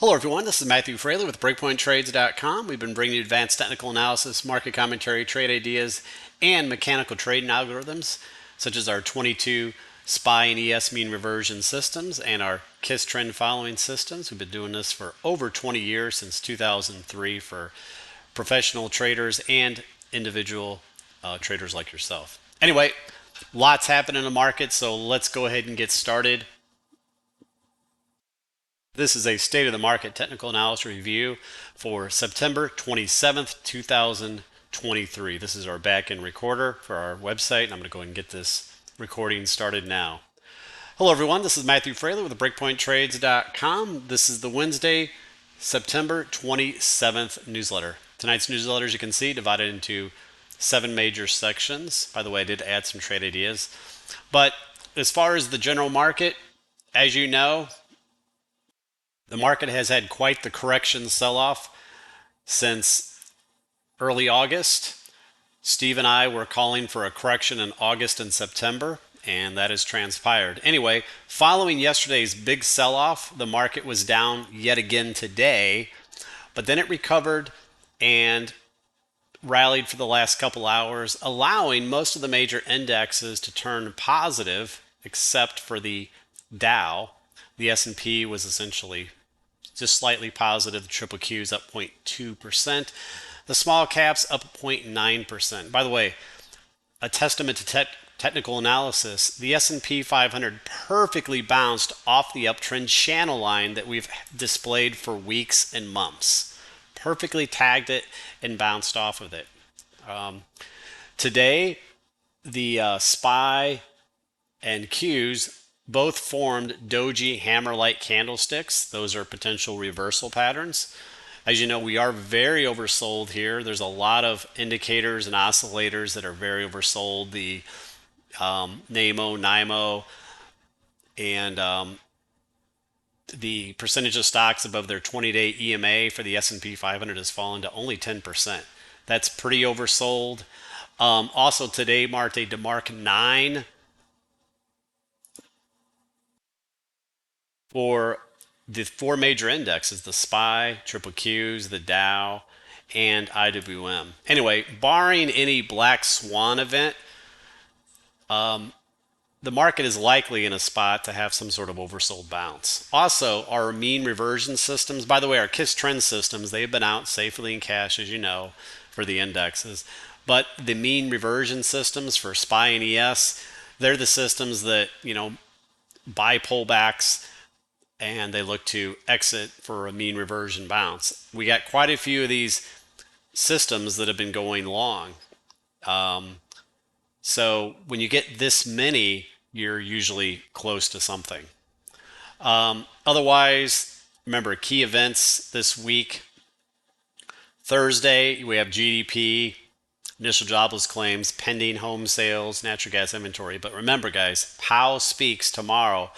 Hello everyone, this is Matthew Frailey with BreakpointTrades.com. We've been bringing you advanced technical analysis, market commentary, trade ideas, and mechanical trading algorithms, such as our 22 SPY and ES mean reversion systems and our KISS trend following systems. We've been doing this for over 20 years, since 2003, for professional traders and individual traders like yourself. Anyway, lots happening in the market, so let's go ahead and get started. This is a state of the market technical analysis review for September 27th, 2023. This is our back-end recorder for our website, and I'm going to go ahead and get this recording started now. Hello everyone, this is Matthew Frailey with BreakpointTrades.com. This is the Wednesday, September 27th newsletter. Tonight's newsletter, as you can see, divided into 7 major sections. By the way, I did add some trade ideas. But as far as the general market, as you know, the market has had quite the correction sell-off since early August. Steve and I were calling for a correction in August and September, and that has transpired. Anyway, following yesterday's big sell-off, the market was down yet again today, but then it recovered and rallied for the last couple hours, allowing most of the major indexes to turn positive, except for the Dow. The S&P was essentially just slightly positive. The triple Q's up 0.2%. The small caps up 0.9%. By the way, a testament to technical analysis, the S&P 500 perfectly bounced off the uptrend channel line that we've displayed for weeks and months. Perfectly tagged it and bounced off of it. Today, the SPY and Qs both formed doji hammer-like candlesticks. Those are potential reversal patterns. As you know, we are very oversold here. There's a lot of indicators and oscillators that are very oversold. The NAMO, NIMO, and the percentage of stocks above their 20-day EMA for the S&P 500 has fallen to only 10%. That's pretty oversold. Also today marked a DeMark 9 for the 4 major indexes: the SPY, triple Qs, the Dow, and IWM. Anyway, barring any black swan event, the market is likely in a spot to have some sort of oversold bounce. Also, our mean reversion systems, by the way, our KISS trend systems, they've been out safely in cash, as you know, for the indexes. But the mean reversion systems for SPY and ES, they're the systems that, buy pullbacks and they look to exit for a mean reversion bounce. We got quite a few of these systems that have been going long. So when you get this many, you're usually close to something. Otherwise, remember, key events this week. Thursday, we have GDP, initial jobless claims, pending home sales, natural gas inventory. But remember, guys, Powell speaks tomorrow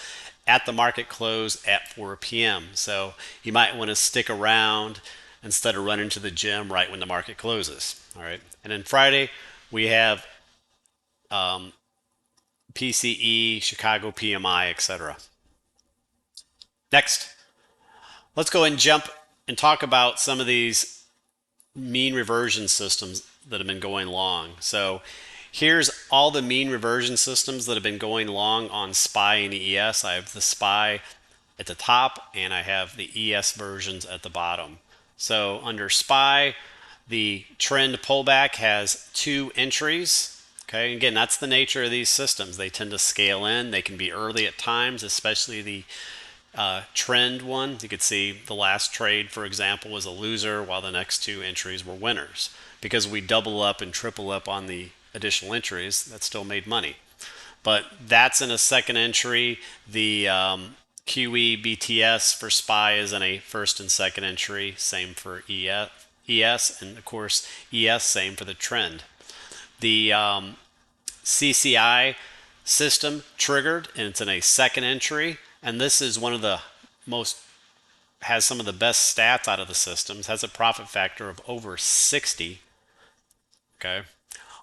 at the market close at 4 p.m. So you might want to stick around instead of running to the gym right when the market closes. All right. And then Friday, we have PCE, Chicago PMI, etc. Next, let's go and jump and talk about some of these mean reversion systems that have been going long. So here's all the mean reversion systems that have been going long on SPY and ES. I have the SPY at the top and I have the ES versions at the bottom. So under SPY, the trend pullback has 2 entries. Okay, again, that's the nature of these systems. They tend to scale in. They can be early at times, especially the trend one. You could see the last trade, for example, was a loser while the next 2 entries were winners. Because we double up and triple up on the additional entries, that still made money. But that's in a second entry. The QE BTS for SPY is in a first and second entry. Same for ES, and of course ES, same for the trend. The CCI system triggered, and it's in a second entry. And this is one of the has some of the best stats out of the systems. Has a profit factor of over 60. Okay.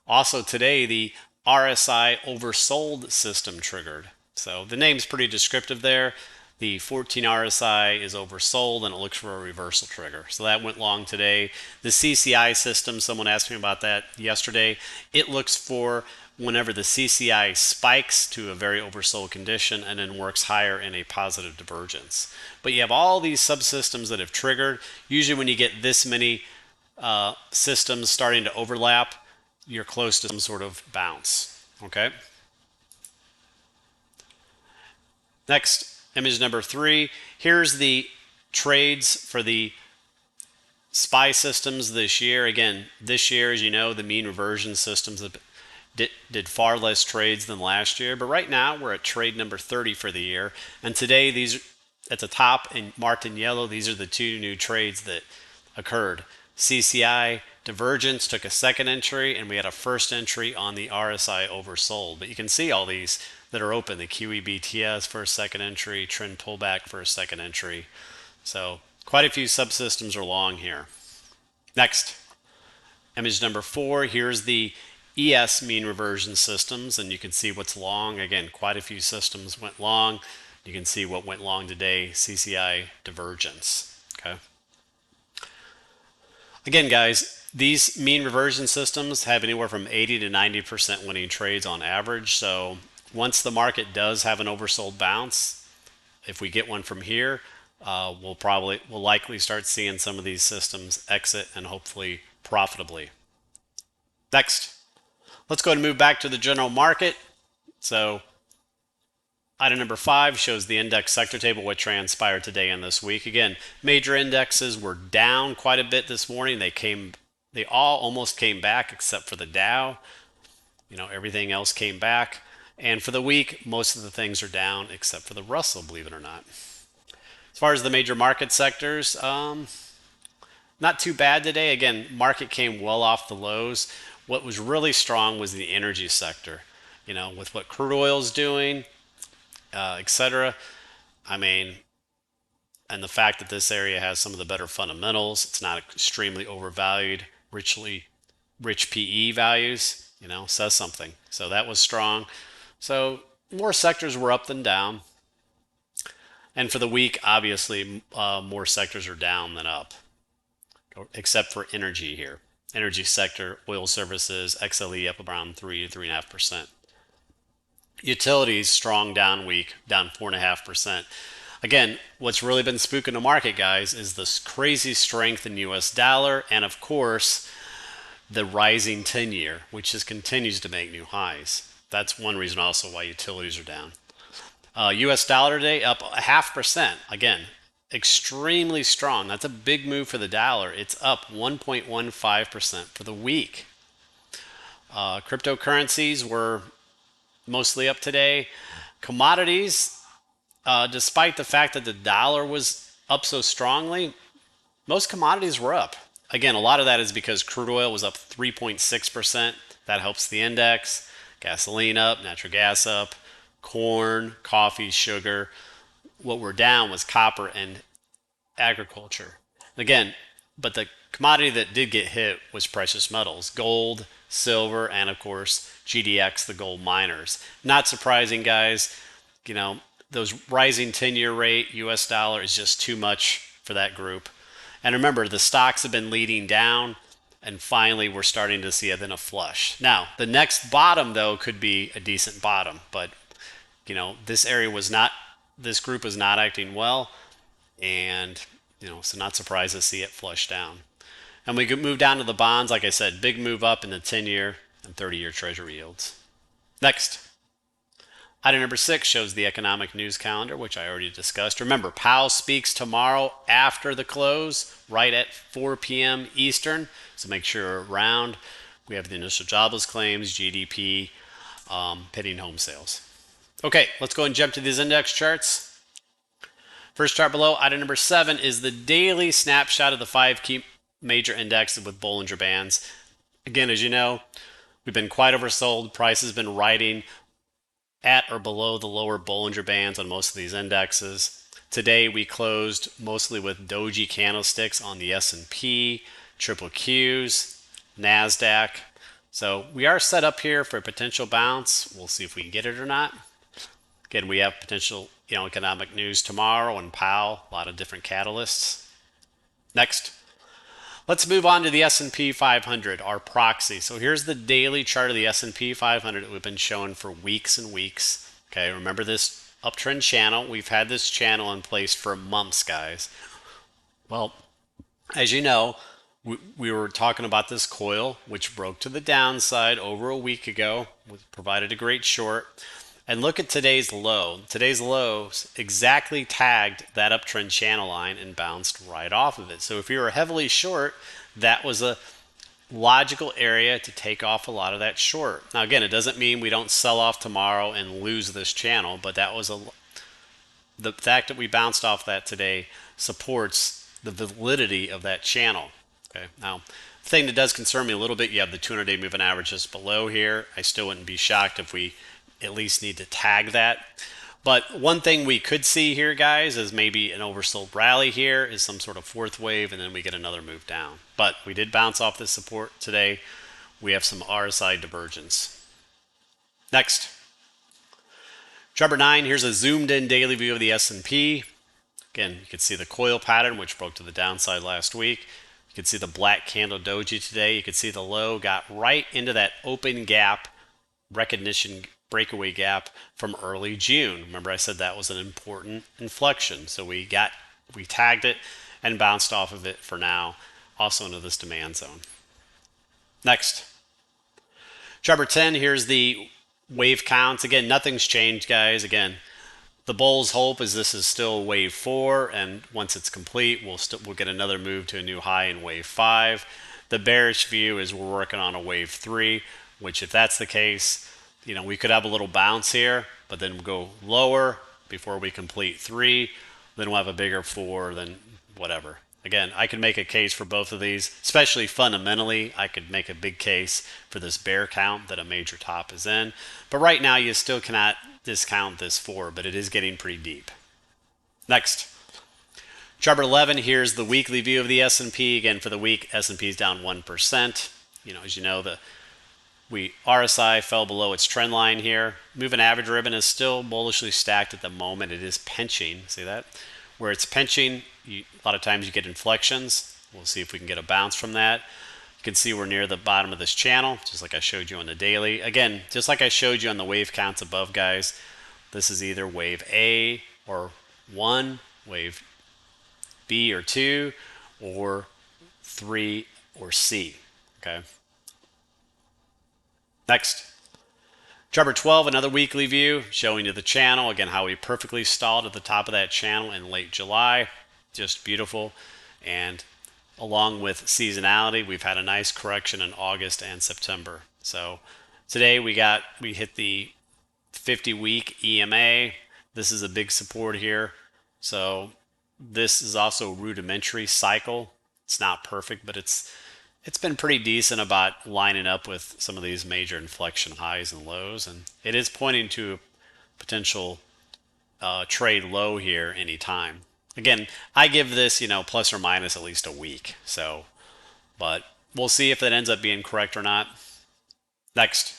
Also today, the RSI oversold system triggered. So the name's pretty descriptive there. The 14 RSI is oversold and it looks for a reversal trigger. So that went long today. The CCI system, someone asked me about that yesterday. It looks for whenever the CCI spikes to a very oversold condition and then works higher in a positive divergence. But you have all these subsystems that have triggered. Usually when you get this many systems starting to overlap, you're close to some sort of bounce. Okay. Next, image number 3. Here's the trades for the SPY systems this year. Again, this year, as you know, the mean reversion systems did far less trades than last year. But right now, we're at trade number 30 for the year. And today, these at the top and marked in yellow, these are the 2 new trades that occurred. CCI divergence took a second entry, and we had a first entry on the RSI oversold. But you can see all these that are open. The QEBTS for a second entry, trend pullback for a second entry. So quite a few subsystems are long here. Next, image number 4. Here's the ES mean reversion systems, and you can see what's long. Again, quite a few systems went long. You can see what went long today, CCI divergence. Okay. Again, guys, these mean reversion systems have anywhere from 80 to 90% winning trades on average. So once the market does have an oversold bounce, if we get one from here, we'll likely start seeing some of these systems exit and hopefully profitably. Next, let's go and move back to the general market. So item number 5 shows the index sector table, what transpired today and this week. Again, major indexes were down quite a bit this morning. They all almost came back except for the Dow. Everything else came back. And for the week, most of the things are down except for the Russell, believe it or not. As far as the major market sectors, not too bad today. Again, market came well off the lows. What was really strong was the energy sector. With what crude oil is doing, etc. And the fact that this area has some of the better fundamentals, it's not extremely overvalued, rich PE values, says something. So that was strong. So more sectors were up than down. And for the week, obviously, more sectors are down than up, except for energy here. Energy sector, oil services, XLE up around 3 to 3.5%. Utilities, strong down week, down 4.5%. Again, what's really been spooking the market, guys, is this crazy strength in US dollar and, of course, the rising 10-year, which just continues to make new highs. That's one reason also why utilities are down. US dollar today up 0.5%. Again, extremely strong. That's a big move for the dollar. It's up 1.15% for the week. Cryptocurrencies were mostly up today. Commodities, despite the fact that the dollar was up so strongly, most commodities were up. Again, a lot of that is because crude oil was up 3.6%. That helps the index. Gasoline up, natural gas up, corn, coffee, sugar. What were down was copper and agriculture. Again, but the commodity that did get hit was precious metals, gold, silver, and of course GDX, the gold miners. Not surprising, guys. Those rising 10-year rate, US dollar is just too much for that group. And remember, the stocks have been leading down, and finally we're starting to see a flush. Now, the next bottom, though, could be a decent bottom, but this group was not acting well, and so not surprised to see it flush down. And we could move down to the bonds. Like I said, big move up in the 10-year and 30-year treasury yields. Next, item number 6 shows the economic news calendar, which I already discussed. Remember, Powell speaks tomorrow after the close, right at 4 p.m. Eastern. So make sure you're around. We have the initial jobless claims, GDP, pending home sales. Okay, let's go and jump to these index charts. First chart below, item number 7, is the daily snapshot of the 5 key major indexes with Bollinger Bands. Again, as you know, we've been quite oversold. Price has been riding at or below the lower Bollinger Bands on most of these indexes. Today, we closed mostly with doji candlesticks on the S&P, triple Qs, NASDAQ. So we are set up here for a potential bounce. We'll see if we can get it or not. Again, we have potential economic news tomorrow and Powell, a lot of different catalysts. Next, let's move on to the S&P 500, our proxy. So here's the daily chart of the S&P 500 that we've been showing for weeks and weeks. Okay, remember this uptrend channel? We've had this channel in place for months, guys. Well, as you know, we were talking about this coil, which broke to the downside over a week ago, provided a great short. And look at today's low. Today's low exactly tagged that uptrend channel line and bounced right off of it. So if you were heavily short, that was a logical area to take off a lot of that short. Now again, it doesn't mean we don't sell off tomorrow and lose this channel, but that was the fact that we bounced off that today supports the validity of that channel. Okay. Now, the thing that does concern me a little bit, you have the 200-day moving average just below here. I still wouldn't be shocked if we at least need to tag that. But one thing we could see here, guys, is maybe an oversold rally here, is some sort of fourth wave, and then we get another move down. But we did bounce off this support today. We have some RSI divergence. Next, chart number 9, here's a zoomed in daily view of the S&P. Again, you can see the coil pattern, which broke to the downside last week. You can see the black candle doji today. You can see the low got right into that open gap recognition breakaway gap from early June. Remember I said that was an important inflection. So we tagged it and bounced off of it for now, also into this demand zone. Next, chart number 10, here's the wave counts. Again, nothing's changed, guys. Again, the bull's hope is this is still wave 4, and once it's complete, we'll get another move to a new high in wave 5. The bearish view is we're working on a wave 3, which if that's the case, we could have a little bounce here, but then we'll go lower before we complete 3. Then we'll have a bigger 4, then whatever. Again, I could make a case for both of these, especially fundamentally. I could make a big case for this bear count that a major top is in. But right now, you still cannot discount this 4, but it is getting pretty deep. Next, chart number 11, here's the weekly view of the S&P. Again, for the week, S&P is down 1%. As you know, RSI fell below its trend line here. Moving average ribbon is still bullishly stacked at the moment. It is pinching. See that? Where it's pinching, a lot of times you get inflections. We'll see if we can get a bounce from that. You can see we're near the bottom of this channel, just like I showed you on the daily. Again, just like I showed you on the wave counts above, guys, this is either wave A or 1, wave B or 2, or 3 or C. Okay. Next, chart number 12, another weekly view showing you the channel. Again, how we perfectly stalled at the top of that channel in late July. Just beautiful. And along with seasonality, we've had a nice correction in August and September. So today we hit the 50-week EMA. This is a big support here. So this is also rudimentary cycle. It's not perfect, but it's been pretty decent about lining up with some of these major inflection highs and lows, and it is pointing to a potential trade low here anytime. Again, I give this, plus or minus at least a week. So, but we'll see if it ends up being correct or not. Next,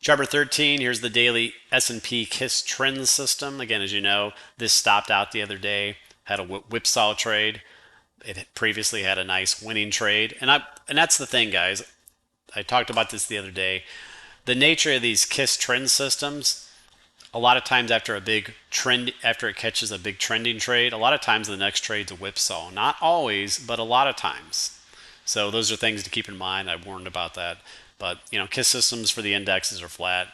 chart number 13. Here's the daily S&P KISS trend system. Again, as you know, this stopped out the other day, had a whipsaw trade. It previously had a nice winning trade, and that's the thing, guys. I talked about this the other day. The nature of these KISS trend systems, a lot of times after it catches a big trending trade, a lot of times the next trade's a whipsaw. Not always, but a lot of times. So those are things to keep in mind. I warned about that. But KISS systems for the indexes are flat.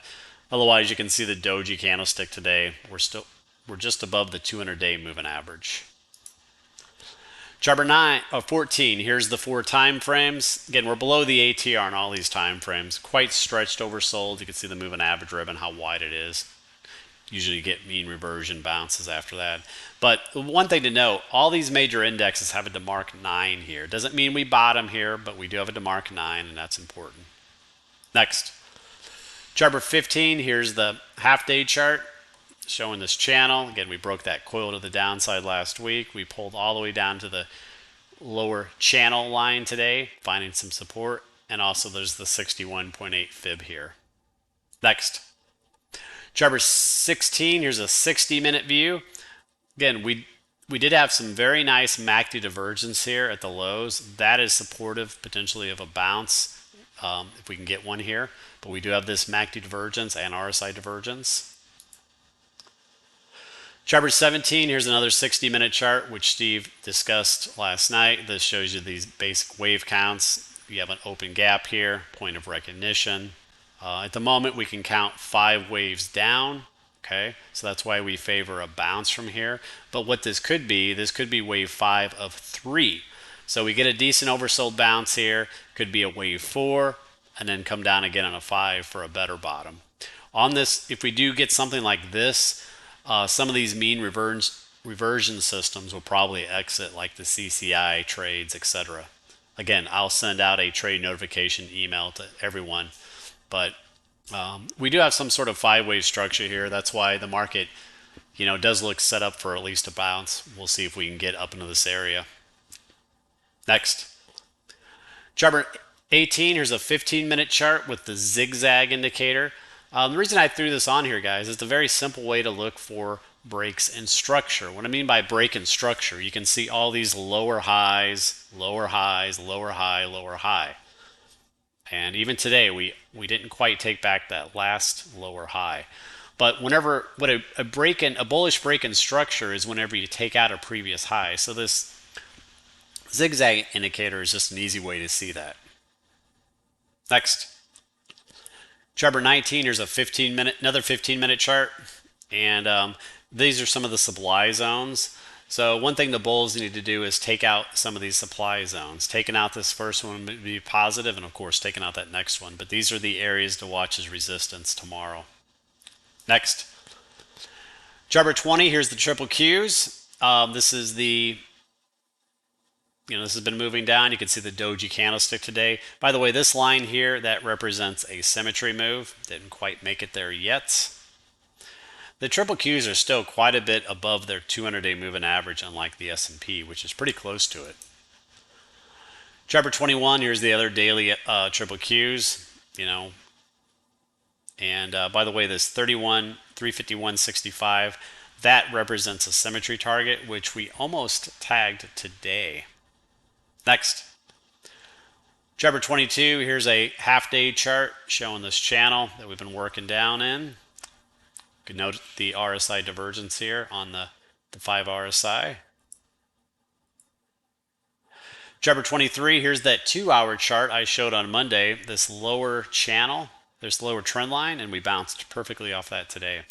Otherwise, you can see the doji candlestick today. We're just above the 200-day moving average. Chart number 14, here's the 4 time frames. Again, we're below the ATR on all these time frames. Quite stretched, oversold. You can see the moving average ribbon, how wide it is. Usually you get mean reversion bounces after that. But one thing to note, all these major indexes have a DeMark 9 here. Doesn't mean we bottom here, but we do have a DeMark 9, and that's important. Next, chart number 15, here's the half-day chart showing this channel. Again, we broke that coil to the downside last week. We pulled all the way down to the lower channel line today, finding some support. And also there's the 61.8 fib here. Next, Chart 16, here's a 60-minute view. Again, we did have some very nice MACD divergence here at the lows. That is supportive potentially of a bounce if we can get one here. But we do have this MACD divergence and RSI divergence. Chart 17, here's another 60-minute chart, which Steve discussed last night. This shows you these basic wave counts. You have an open gap here, point of recognition. At the moment, we can count 5 waves down. Okay, so that's why we favor a bounce from here. But what this could be wave 5 of 3. So we get a decent oversold bounce here. Could be a wave 4, and then come down again on a 5 for a better bottom. On this, if we do get something like this, some of these mean reversion systems will probably exit, like the CCI trades, etc. Again, I'll send out a trade notification email to everyone, but we do have some sort of 5-wave structure here. That's why the market, does look set up for at least a bounce. We'll see if we can get up into this area. Next, chart 18. Here's a 15-minute chart with the zigzag indicator. The reason I threw this on here, guys, is it's a very simple way to look for breaks in structure. What I mean by break in structure, you can see all these lower highs, lower highs, lower high, lower high. And even today, we didn't quite take back that last lower high. But what a bullish break in structure is whenever you take out a previous high. So this zigzag indicator is just an easy way to see that. Next, chart 19. Here's another 15-minute chart, and these are some of the supply zones. So one thing the bulls need to do is take out some of these supply zones. Taking out this first one would be positive, and of course taking out that next one. But these are the areas to watch as resistance tomorrow. Next, chart 20. Here's the triple Qs. This is the this has been moving down. You can see the doji candlestick today. By the way, this line here, that represents a symmetry move. Didn't quite make it there yet. The triple Qs are still quite a bit above their 200-day moving average, unlike the S&P, which is pretty close to it. Chart 21, here's the other daily triple Qs, And by the way, this 351.65, that represents a symmetry target, which we almost tagged today. Next, chart 22, here's a half-day chart showing this channel that we've been working down in. You can note the RSI divergence here on the 5 RSI. Chart 23, here's that 2-hour chart I showed on Monday, this lower channel, this lower trend line, and we bounced perfectly off that today.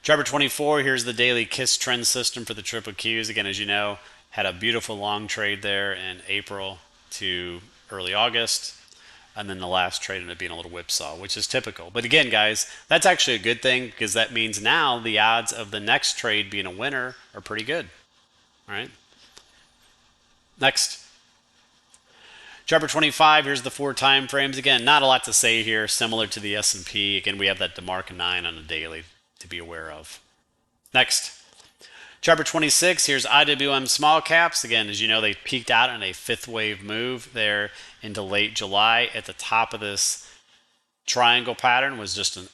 Chart 24, here's the daily KISS trend system for the triple Qs. Again, as you know, had a beautiful long trade there in April to early August. And then the last trade ended up being a little whipsaw, which is typical. But again, guys, that's actually a good thing because that means now the odds of the next trade being a winner are pretty good. All right. Next. Chart 25, here's the 4 time frames. Again, not a lot to say here, similar to the S&P. Again, we have that DeMarca 9 on a daily to be aware of. Next. Chart 26, here's IWM small caps. Again, as you know, they peaked out in a 5th wave move there into late July. At the top of this triangle pattern was just an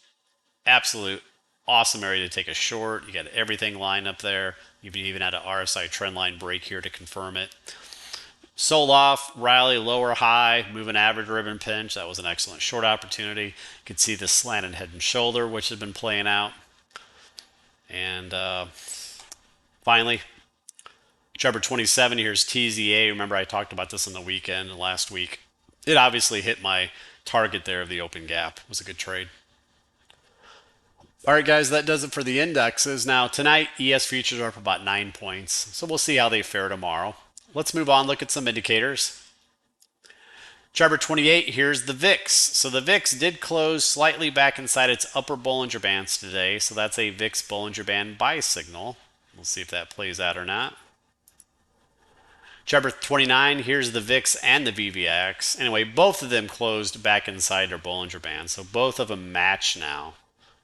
absolute awesome area to take a short. You got everything lined up there. You even had an RSI trend line break here to confirm it. Sold off, rally, lower high, moving average ribbon pinch. That was an excellent short opportunity. You can see the slanted head and shoulder, which has been playing out. And finally, chart 27, here's TZA. Remember I talked about this on the weekend and last week. It obviously hit my target there of the open gap. It was a good trade. All right, guys, that does it for the indexes. Now, tonight, ES futures are up about 9 points. So we'll see how they fare tomorrow. Let's move on, look at some indicators. Chart 28, here's the VIX. So the VIX did close slightly back inside its upper Bollinger Bands today. So that's a VIX Bollinger Band buy signal. We'll see if that plays out or not. Chart 29, here's the VIX and the VVX. Anyway, both of them closed back inside their Bollinger Band. So both of them match now.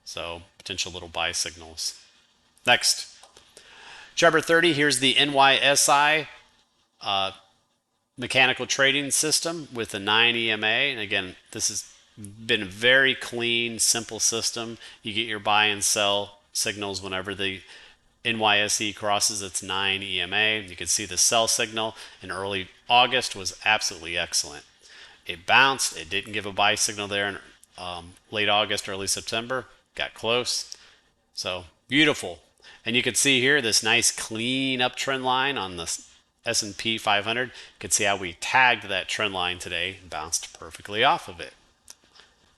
So potential little buy signals. Next. Chart 30, here's the NYSI mechanical trading system with the 9 EMA. And again, this is Been a very clean, simple system. You get your buy and sell signals whenever the NYSE crosses its 9 EMA. You can see the sell signal in early August was absolutely excellent. It bounced. It didn't give a buy signal there in late August, early September. Got close. So beautiful. And you can see here this nice clean uptrend line on the S&P 500. You can see how we tagged that trend line today and bounced perfectly off of it.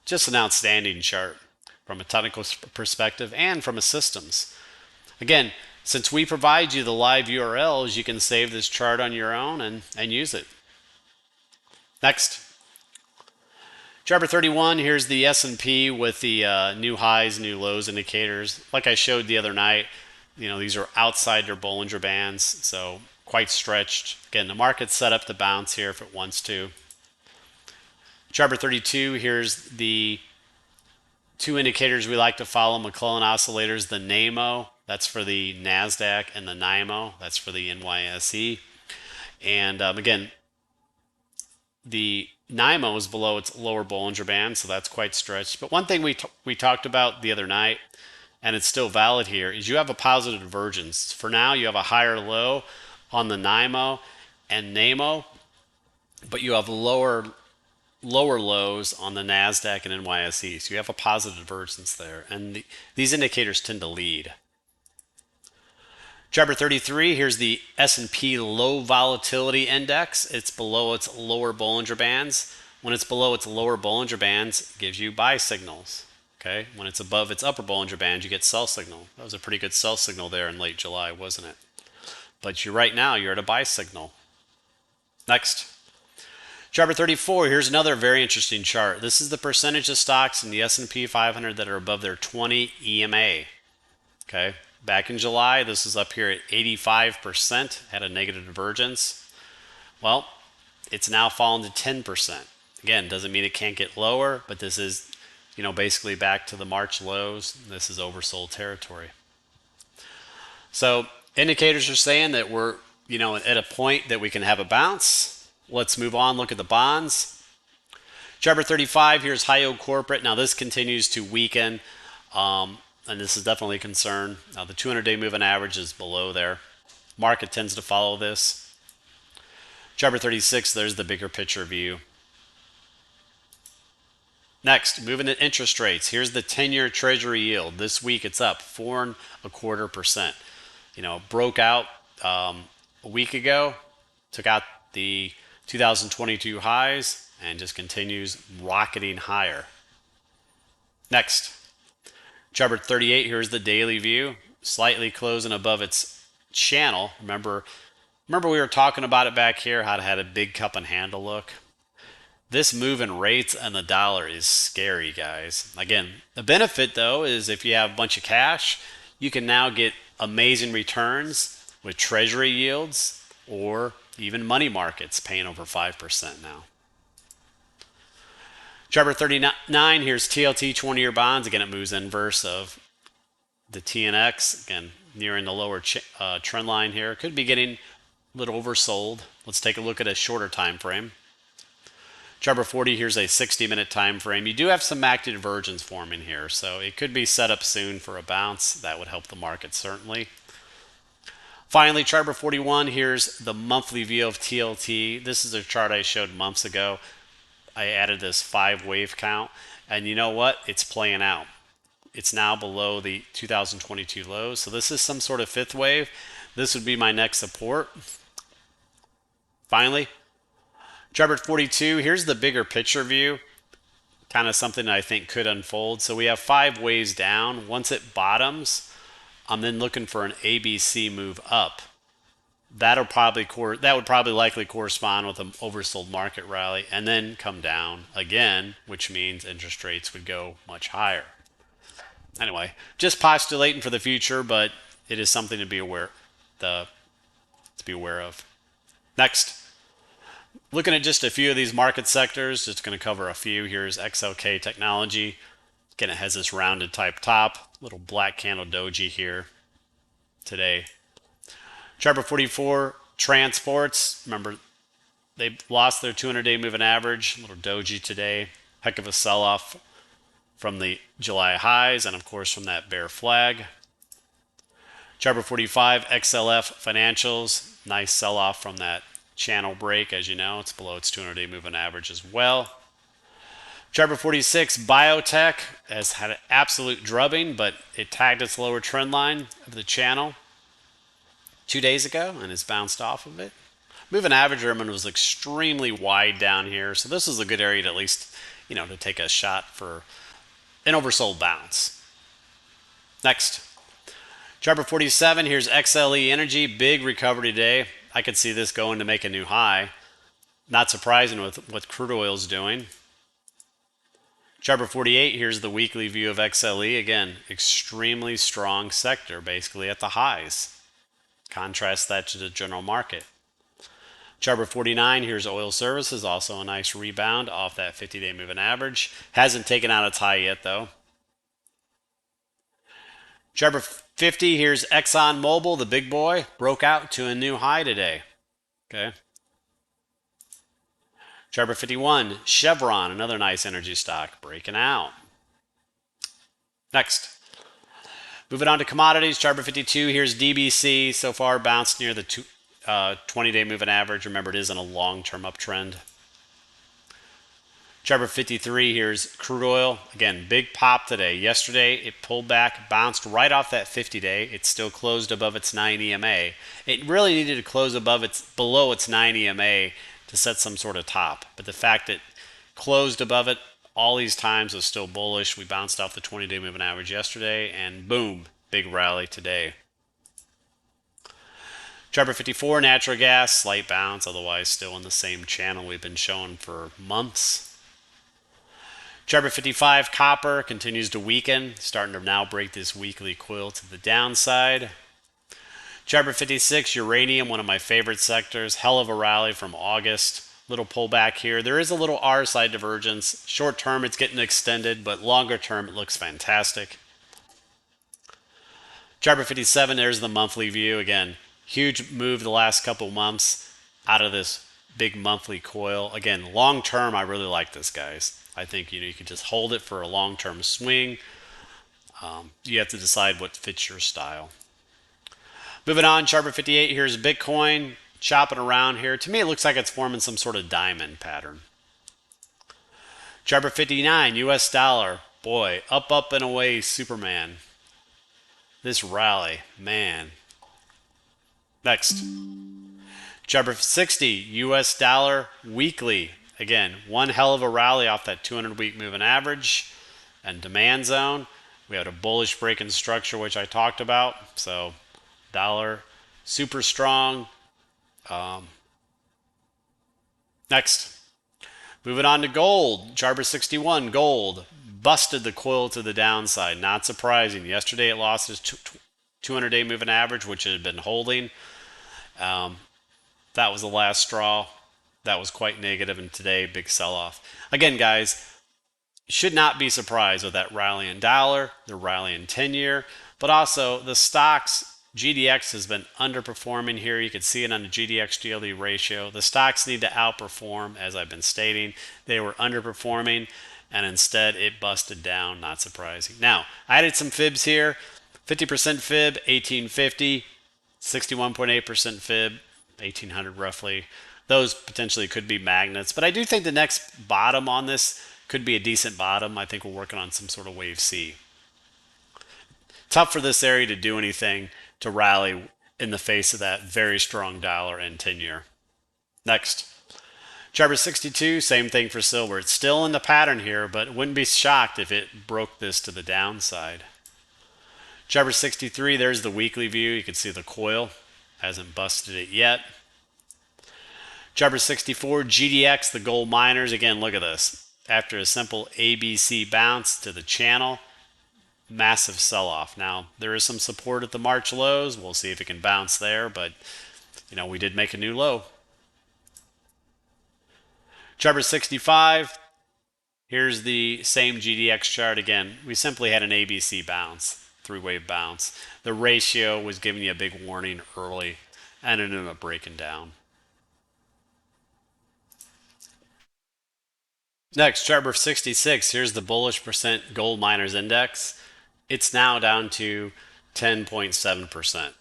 Just an outstanding chart from a technical perspective and from a systems. Again, since we provide you the live URLs, you can save this chart on your own and use it. Next. Chart number 31, here's the S&P with the new highs, new lows indicators. Like I showed the other night, these are outside their Bollinger Bands, so quite stretched. Again, the market's set up to bounce here if it wants to. Chart number 32, here's the two indicators we like to follow, McClellan oscillators, the NAMO, that's for the NASDAQ, and the NYMO, that's for the NYSE. And again, the NYMO is below its lower Bollinger Band, so that's quite stretched. But one thing we talked about the other night, and it's still valid here, is you have a positive divergence. For now, you have a higher low on the NYMO and NAMO, but you have lower lows on the NASDAQ and NYSE. So you have a positive divergence there. And these indicators tend to lead. Chart number 33, here's the S&P Low Volatility Index. It's below its lower Bollinger Bands. When it's below its lower Bollinger Bands, it gives you buy signals. Okay? When it's above its upper Bollinger Band, you get sell signal. That was a pretty good sell signal there in late July, wasn't it? But right now, you're at a buy signal. Next. Chart number 34, here's another very interesting chart. This is the percentage of stocks in the S&P 500 that are above their 20 EMA. Okay, back in July, this is up here at 85%, had a negative divergence. Well, it's now fallen to 10%. Again, doesn't mean it can't get lower, but this is, basically back to the March lows. This is oversold territory. So indicators are saying that we're, at a point that we can have a bounce. Let's move on, look at the bonds. Chart number 35, here's high yield corporate. Now this continues to weaken, and this is definitely a concern. Now the 200-day moving average is below there. Market tends to follow this. Chart number 36, there's the bigger picture view. Next, moving to interest rates. Here's the 10-year Treasury yield. This week it's up 4.25%. Broke out a week ago, took out the 2022 highs and just continues rocketing higher. Next, chart number 38, here's the daily view, slightly closing above its channel. Remember we were talking about it back here, how it had a big cup and handle look. This move in rates and the dollar is scary, guys. Again, the benefit though is if you have a bunch of cash, you can now get amazing returns with treasury yields or even money markets paying over 5% now. Chart number 39, here's TLT 20-year bonds. Again, it moves inverse of the TNX. Again, nearing the lower trend line here. Could be getting a little oversold. Let's take a look at a shorter time frame. Chart number 40, here's a 60-minute time frame. You do have some active divergence forming here, so it could be set up soon for a bounce. That would help the market certainly. Finally, chart number 41, here's the monthly view of TLT. This is a chart I showed months ago. I added this 5-wave count, and you know what? It's playing out. It's now below the 2022 lows, so this is some sort of 5th wave. This would be my next support. Finally, chart number 42, here's the bigger picture view. Kind of something that I think could unfold. So we have 5 waves down. Once it bottoms, I'm then looking for an ABC move up. That would probably likely correspond with an oversold market rally and then come down again, which means interest rates would go much higher. Anyway, just postulating for the future, but it is something to be aware of. Next, looking at just a few of these market sectors, just going to cover a few. Here's XLK Technology. Again, it has this rounded type top, little black candle doji here today. Chart number 44, transports. Remember, they lost their 200-day moving average, little doji today. Heck of a sell-off from the July highs and of course from that bear flag. Chart 45, XLF financials, nice sell-off from that channel break. As you know, it's below its 200-day moving average as well. Chart 46, biotech has had an absolute drubbing, but it tagged its lower trend line of the channel 2 days ago and has bounced off of it. Moving average German was extremely wide down here, so this is a good area to at least, to take a shot for an oversold bounce. Next, chart 47, here's XLE Energy, big recovery today. I could see this going to make a new high. Not surprising with what crude oil is doing. Chart 48, here's the weekly view of XLE. Again, extremely strong sector, basically at the highs. Contrast that to the general market. Chart 49, here's oil services, also a nice rebound off that 50-day moving average. Hasn't taken out its high yet, though. Chart 50, here's ExxonMobil, the big boy, broke out to a new high today. Okay. Chart 51, Chevron, another nice energy stock, breaking out. Next. Moving on to commodities, chart 52, here's DBC, so far bounced near the 20-day moving average. Remember, it is in a long-term uptrend. Chart 53, here's crude oil. Again, big pop today. Yesterday, it pulled back, bounced right off that 50-day. It still closed above its 9 EMA. It really needed to close below its 9 EMA to set some sort of top. But the fact that closed above it all these times was still bullish. We bounced off the 20-day moving average yesterday, and boom, big rally today. Chart 54, natural gas, slight bounce, otherwise still in the same channel we've been showing for months. Chart 55, copper continues to weaken, starting to now break this weekly coil to the downside. Chart 56, uranium, one of my favorite sectors, hell of a rally from August. Little pullback here. There is a little R side divergence. Short term, it's getting extended, but longer term, it looks fantastic. Chart 57, there's the monthly view. Again, huge move the last couple months out of this big monthly coil. Again, long term, I really like this, guys. I think you could just hold it for a long term swing. You have to decide what fits your style. Moving on, chart 58, here's Bitcoin chopping around here. To me, it looks like it's forming some sort of diamond pattern. Chart 59, US dollar. Boy, up and away, Superman. This rally, man. Next. Chart 60, US dollar weekly. Again, one hell of a rally off that 200-week moving average and demand zone. We had a bullish break in structure, which I talked about. So, dollar super strong. Next, moving on to gold. Chart 61, gold busted the coil to the downside. Not surprising. Yesterday it lost its 200-day moving average, which it had been holding. That was the last straw. That was quite negative, and today, big sell-off. Again, guys, should not be surprised with that rally in dollar, the rally in 10-year, but also the stocks. GDX has been underperforming here. You can see it on the GDX GLD ratio. The stocks need to outperform, as I've been stating. They were underperforming, and instead it busted down. Not surprising. Now, I added some fibs here. 50% fib, 1850. 61.8% fib, 1800 roughly. Those potentially could be magnets, but I do think the next bottom on this could be a decent bottom. I think we're working on some sort of wave C. Tough for this area to do anything to rally in the face of that very strong dollar and 10-year. Next. Chart 62, same thing for silver. It's still in the pattern here, but wouldn't be shocked if it broke this to the downside. Chart 63, there's the weekly view. You can see the coil hasn't busted it yet. Chart 64, GDX, the gold miners. Again, look at this. After a simple ABC bounce to the channel, massive sell-off. Now, there is some support at the March lows. We'll see if it can bounce there, but, we did make a new low. Chart 65, here's the same GDX chart again. We simply had an ABC bounce, three-wave bounce. The ratio was giving you a big warning early and it ended up breaking down. Next, chart 66. Here's the bullish percent gold miners index. It's now down to 10.7%.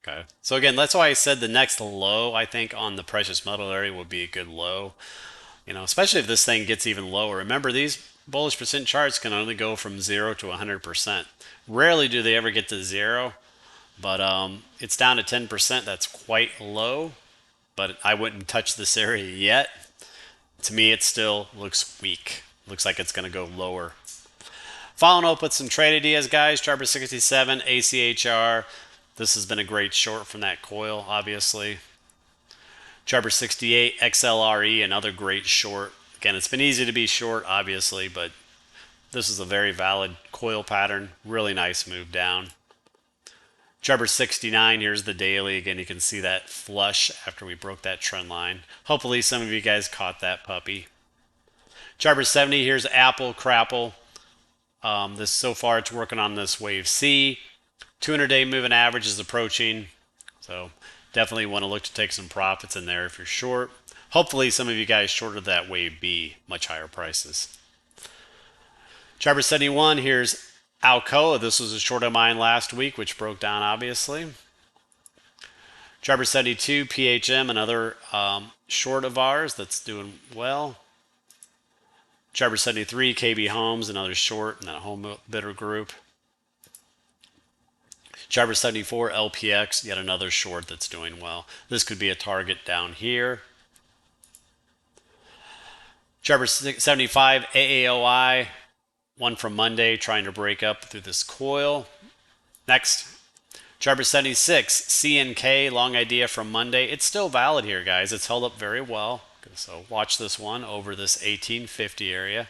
Okay. So again, that's why I said the next low, I think, on the precious metal area would be a good low. Especially if this thing gets even lower. Remember, these bullish percent charts can only go from 0 to 100%. Rarely do they ever get to 0, but it's down to 10%. That's quite low, but I wouldn't touch this area yet. To me, it still looks weak. Looks like it's going to go lower. Following up with some trade ideas, guys. Chart 67, ACHR. This has been a great short from that coil, obviously. Chart 68, XLRE, another great short. Again, it's been easy to be short, obviously, but this is a very valid coil pattern. Really nice move down. Chart 69, here's the daily. Again, you can see that flush after we broke that trend line. Hopefully some of you guys caught that puppy. Chart 70, here's Apple, Crapple. This so far it's working on this wave C. 200-day moving average is approaching. So definitely want to look to take some profits in there if you're short. Hopefully some of you guys shorted that wave B, much higher prices. Chart 71, here's Alcoa. This was a short of mine last week, which broke down obviously. Chart 72, PHM, another short of ours that's doing well. Chart 73, KB Homes, another short in that home bidder group. Chart 74, LPX, yet another short that's doing well. This could be a target down here. Chart 75, AAOI, one from Monday, trying to break up through this coil. Next, chart 76, CNK, long idea from Monday. It's still valid here, guys. It's held up very well. So watch this one over this 1850 area.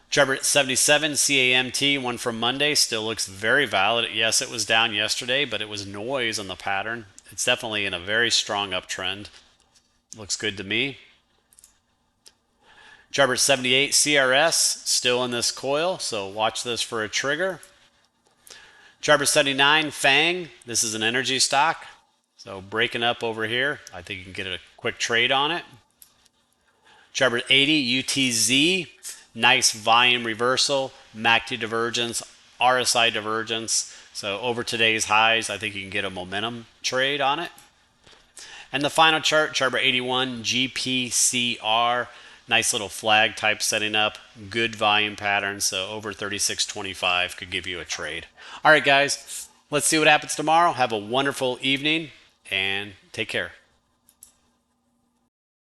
Chart 77, CAMT, one from Monday, still looks very valid. Yes, it was down yesterday, but it was noise on the pattern. It's definitely in a very strong uptrend. Looks good to me. Chart 78, CRS, still in this coil, so watch this for a trigger. Chart 79, FANG, this is an energy stock. So breaking up over here, I think you can get a quick trade on it. Chart 80, UTZ, nice volume reversal, MACD divergence, RSI divergence. So over today's highs, I think you can get a momentum trade on it. And the final chart, chart 81, GPCR, nice little flag type setting up, good volume pattern. So over 36.25 could give you a trade. All right, guys, let's see what happens tomorrow. Have a wonderful evening and take care.